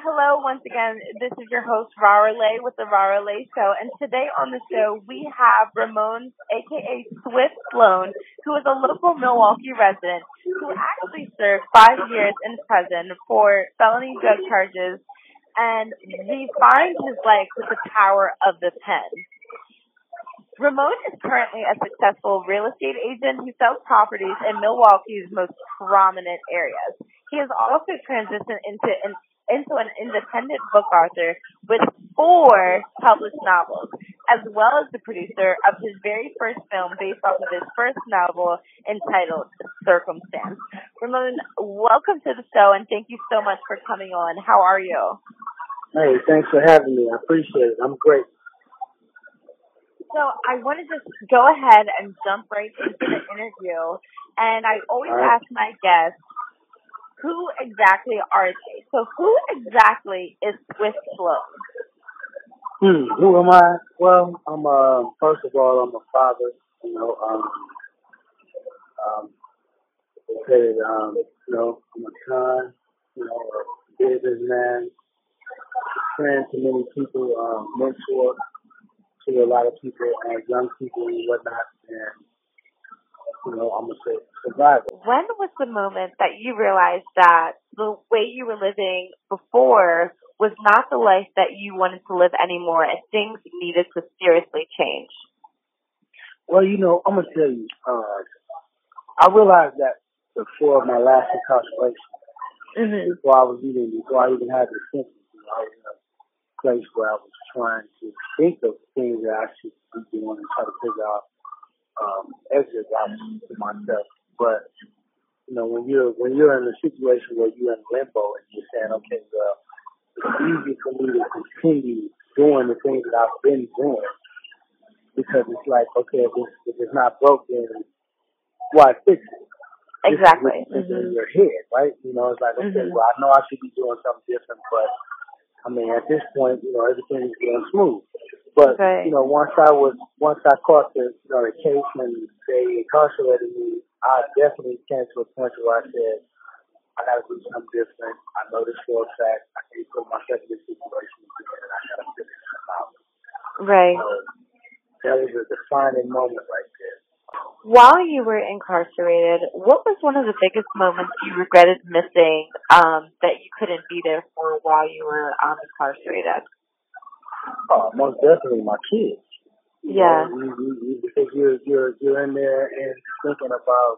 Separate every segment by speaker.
Speaker 1: hello once again. This is your host, Raro with the Raro Show. And today on the show, we have Ramon, a.k.a. Swift Sloan, who is a local Milwaukee resident who actually served 5 years in prison for felony drug charges and refined his life with the power of the pen. Ramon is currently a successful real estate agent who sells properties in Milwaukee's most prominent areas. He has also transitioned into an independent book author with 4 published novels, as well as the producer of his very first film based off of his first novel entitled Circumstance. Ramon, welcome to the show, and thank you so much for coming on. How are you?
Speaker 2: Hey, thanks for having me. I appreciate it. I'm great.
Speaker 1: So I want to just go ahead and jump right into the interview, and I always ask my guests, who exactly are they? So who exactly is Swift Sloan?
Speaker 2: Who am I? Well, I'm first of all, I'm a father. I'm a son. A businessman, friend to many people, mentor to a lot of people, young people and whatnot, and I'm a survivor.
Speaker 1: When was the moment that you realized that the way you were living before was not the life that you wanted to live anymore and things needed to seriously change?
Speaker 2: Well, I'm going to tell you, I realized that before my last incarceration, before I even had the symptoms, I was in a place where I was trying to think of things that I should be doing and try to figure out exit routes to myself. But when you're in a situation where you're in limbo and you're saying, okay, well, it's easy for me to continue doing the things that I've been doing because it's like, okay, if it's not broke, then why fix it?
Speaker 1: Exactly.
Speaker 2: This is in your head, right? It's like, okay, well, I know I should be doing something different, but I mean, at this point, everything is going smooth. But once I caught the case and they incarcerated me, I definitely came to a point where I said, I got to do something different. I know this for a fact. I can't put myself in this situation again, and I got to figure this out.
Speaker 1: Right.
Speaker 2: So that was a defining moment right there.
Speaker 1: While you were incarcerated, what was one of the biggest moments you regretted missing that you couldn't be there for while you were incarcerated?
Speaker 2: Most definitely my kids.
Speaker 1: Yeah.
Speaker 2: Because you're in there and thinking about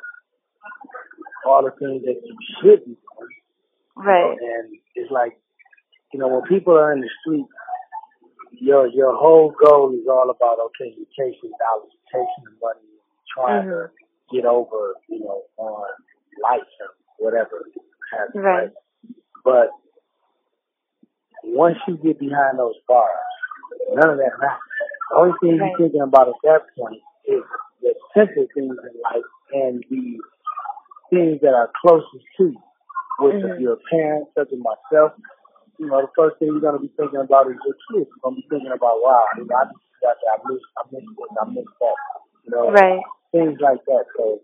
Speaker 2: all the things that you should be doing.
Speaker 1: Right.
Speaker 2: And it's like, when people are in the street, your whole goal is all about, okay, you're chasing dollars, you're chasing the money, trying to get over, on life or whatever has right. But once you get behind those bars, none of that matters. The only thing you're thinking about at that point is the simple things in life and the things that are closest to you, which is your parents, such as myself. The first thing you're going to be thinking about is your kids. You're going to be thinking about, wow, I missed this, I missed that.
Speaker 1: Right.
Speaker 2: Things like that. So,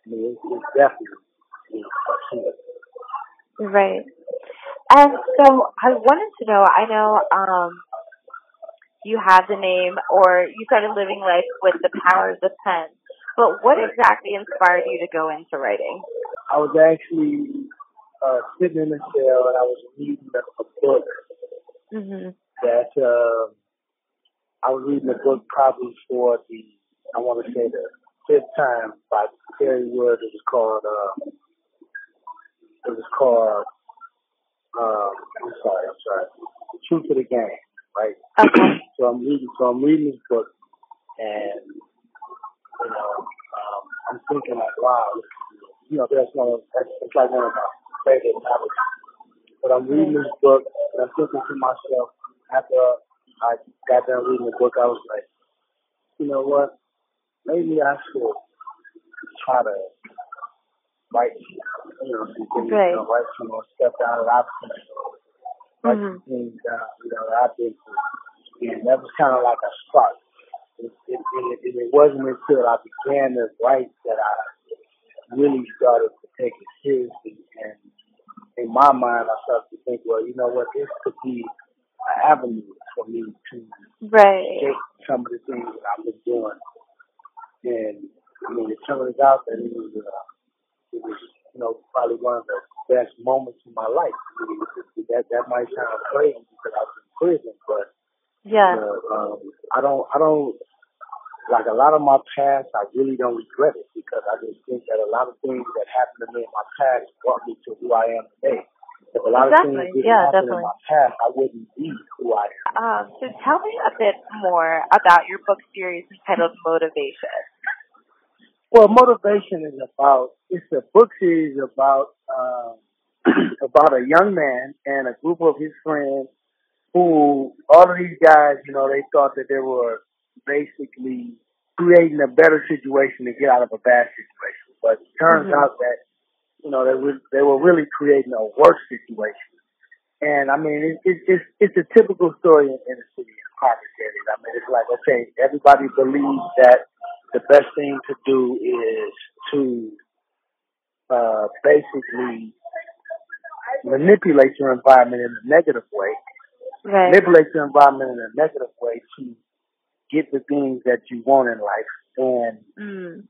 Speaker 2: it's definitely key.
Speaker 1: Right. And so I wanted to know, I know you have the name or you started living life with the power of the pen, but what exactly inspired you to go into writing?
Speaker 2: I was actually sitting in the cell and I was reading a book that I was reading a book probably for I want to say the 5th time by Terry Wood. It was called I'm sorry, The Truth of the Game, right?
Speaker 1: Okay.
Speaker 2: So I'm reading this book and I'm thinking like, wow, it's like one of my favorite novels. But I'm reading this book and I'm thinking to myself, after I got done reading the book, I was like, you know what? Maybe I should try to write, some things, write some more stuff down that I've seen, write some things down, that I've been through. And that was kind of like a spark. It wasn't until I began to write that I really started to take it seriously and in my mind, I started to think, well, you know what, this could be an avenue for me to escape some of the things that I've been doing. And I mean, it turns out that it was, you know, probably one of the best moments in my life. I mean, that might sound crazy because I was in prison, but I don't like a lot of my past. I really don't regret it because I just think that a lot of things that happened to me in my past brought me to who I am today. If a lot of things didn't happen in my past, I wouldn't be who I am.
Speaker 1: So tell me a bit more about your book series entitled Motivation.
Speaker 2: Well, Motivation is it's a book series about about a young man and a group of his friends who, all of these guys, you know, they thought that they were basically creating a better situation to get out of a bad situation. But it turns out that, you know, they were really creating a worse situation. And I mean, it's a typical story in the city of Harvard area. I mean, it's like, okay, everybody believes that the best thing to do is to basically manipulate your environment in a negative way. Manipulate your environment in a negative way to get the things that you want in life. And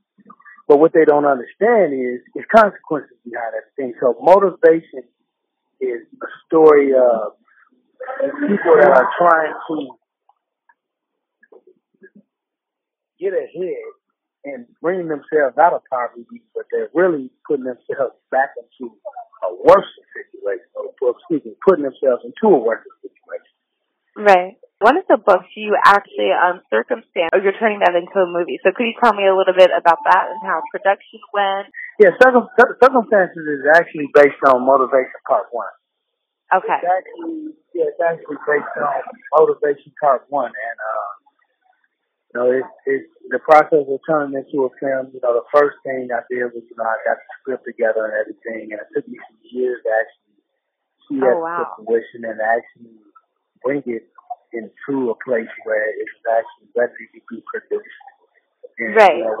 Speaker 2: but what they don't understand is consequences behind everything. So motivation is a story of people that are trying to get ahead and bring themselves out of poverty, but they're really putting themselves back into a worse situation, putting themselves into a worse situation.
Speaker 1: Right. One of the books you actually, you're turning that into a movie. So could you tell me a little bit about that and how production went?
Speaker 2: Yeah, Circumstances is actually based on Motivation Part 1.
Speaker 1: Okay.
Speaker 2: It's actually based on Motivation Part 1. And, you know, it's the process of turning into a film. You know, the first thing I did was, you know, I got the script together and everything. And it took me some years to actually see that to fruition and actually bring it into a place where it was actually ready to be produced. And you know,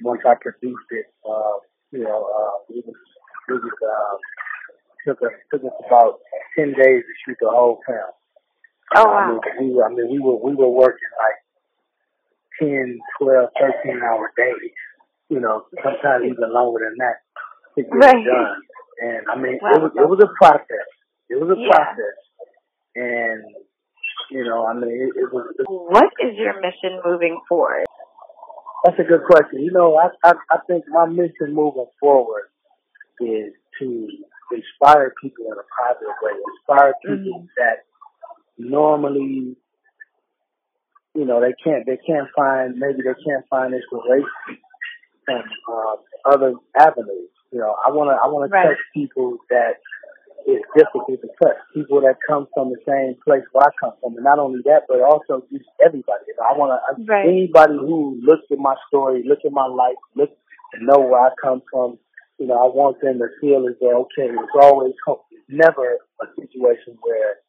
Speaker 2: once I produced it, you know, it took us about 10 days to shoot the whole film.
Speaker 1: Wow.
Speaker 2: I mean, we were working like 10, 12, 13-hour days. You know, sometimes even longer than that to get it done. And I mean, it was a process. It was a process. And you know, I mean, it was.
Speaker 1: What is your mission moving forward?
Speaker 2: That's a good question. You know, I think my mission moving forward is to inspire people in a positive way. Inspire people that normally, you know, they can't find inspiration from other avenues. You know, I wanna touch people that it's difficult to touch. People that come from the same place where I come from. And not only that, but also just everybody. You know, I want to, anybody who looks at my story, look at my life, look and know where I come from, you know, I want them to feel as though, okay, it's always hope. It's never a situation where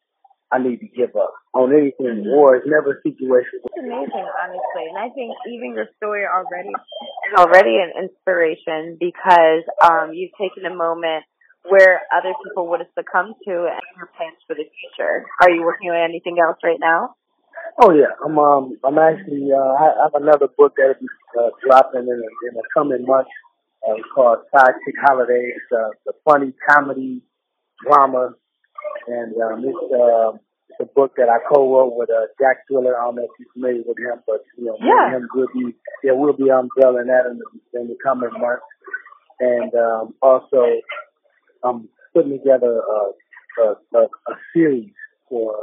Speaker 2: I need to give up on anything, or it's never a situation.
Speaker 1: It's amazing, honestly. And I think even your story is already an inspiration because you've taken a moment where other people would have succumbed to and your plans for the future. Are you working on anything else right now?
Speaker 2: Oh yeah, I'm actually I have another book that'll be dropping in the coming months. It's called Sidekick Holiday. It's a funny comedy drama, and it's a book that I co-wrote with Jack Thriller. I don't know if you're familiar with him, but you know, we'll be unveiling that in the coming months, and also. I'm putting together a series for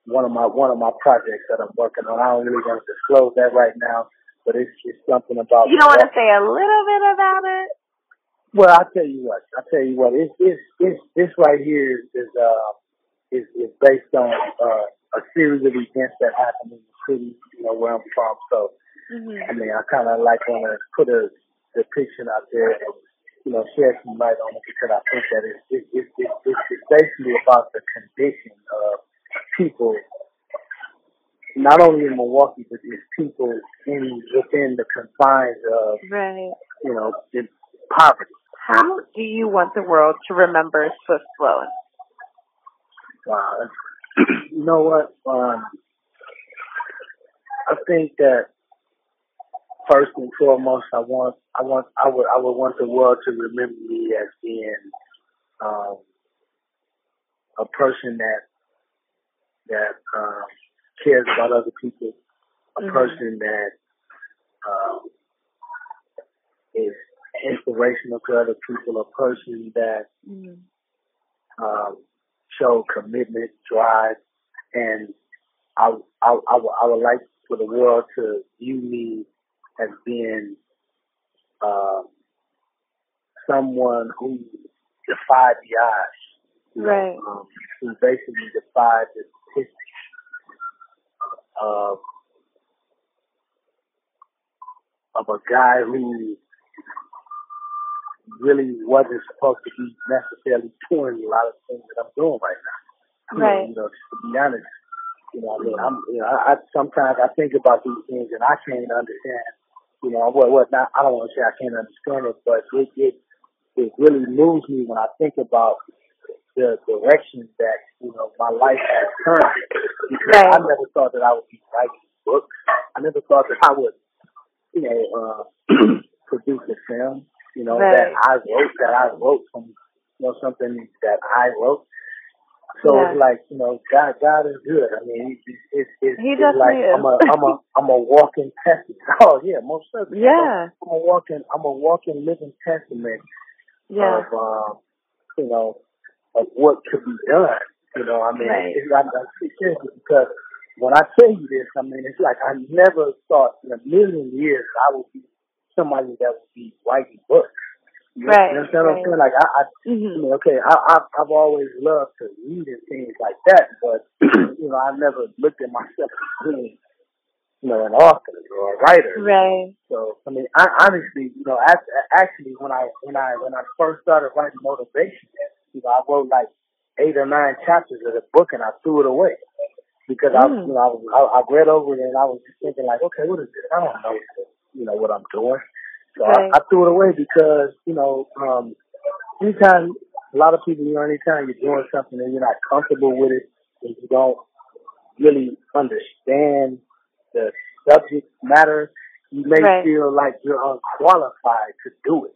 Speaker 2: one of my projects that I'm working on. I don't really want to disclose that right now, but it's something about.
Speaker 1: You don't want to say a little bit about it?
Speaker 2: Well, I'll tell you what. It's this right here is based on a series of events that happen in the city, you know, where I'm from. So, I mean, I kind of like want to put a depiction out there and, you know, shed some light on it because I think that it's basically about the condition of people, not only in Milwaukee, but it's people within the confines of, you know, in poverty.
Speaker 1: How do you want the world to remember Swift Sloan?
Speaker 2: You know what? I think that first and foremost, I would want the world to remember me as being a person that cares about other people, a person that is inspirational to other people, a person that show commitment, drive, and I would like for the world to view me as being someone who defied the odds,
Speaker 1: right?
Speaker 2: Who basically defied the statistics of a guy who really wasn't supposed to be necessarily doing a lot of things that I'm doing right now.
Speaker 1: Right.
Speaker 2: Just to be honest, I sometimes I think about these things and I can't understand. Not, I don't want to say I can't understand it, but it really moves me when I think about the direction that my life has turned. Because I never thought that I would be writing books. I never thought that I would, produce a film. That I wrote from something that I wrote. So it's like, God is good. I mean, it's like
Speaker 1: is.
Speaker 2: I'm a walking testament. Oh yeah, most certainly.
Speaker 1: Yeah.
Speaker 2: I'm a walking living testament of what could be done. I mean, I'm serious because when I tell you this, I mean, it's like I never thought in a million years I would be somebody that would be writing books.
Speaker 1: Right.
Speaker 2: You understand what I'm saying? Like I've always loved to read and things like that, but I never looked at myself as being, an author or a writer.
Speaker 1: Right.
Speaker 2: So I mean, I honestly, actually when I first started writing motivation, I wrote like 8 or 9 chapters of the book and I threw it away because I read over it and I was just thinking like, okay, what is this? I don't know, what I'm doing. So I threw it away because, anytime, a lot of people, anytime you're doing something and you're not comfortable with it and you don't really understand the subject matter, you may feel like you're unqualified to do it.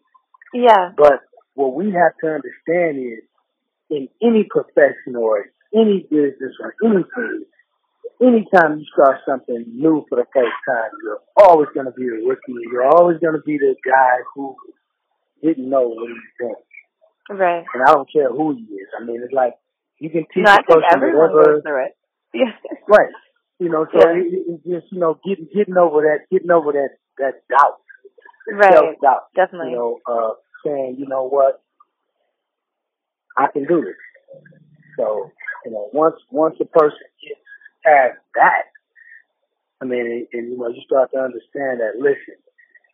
Speaker 1: Yeah.
Speaker 2: But what we have to understand is in any profession or any business or anything, anytime you start something new for the first time, you're always going to be a rookie. You're always going to be the guy who didn't know what he was doing.
Speaker 1: Right.
Speaker 2: And I don't care who he is. I mean, it's like you can teach
Speaker 1: a person
Speaker 2: everyone
Speaker 1: whatever. Goes through it. Yeah.
Speaker 2: Right. It's just getting over that doubt, self-doubt.
Speaker 1: Definitely.
Speaker 2: Saying what, I can do this. So once a person gets past that, I mean, and you start to understand that, listen,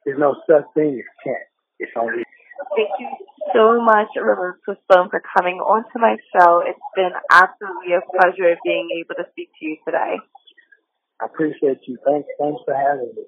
Speaker 2: there's no such thing as can't. It's only.
Speaker 1: Thank you so much, Ramon Sloan, for coming onto my show. It's been absolutely a pleasure being able to speak to you today.
Speaker 2: I appreciate you. Thanks for having me.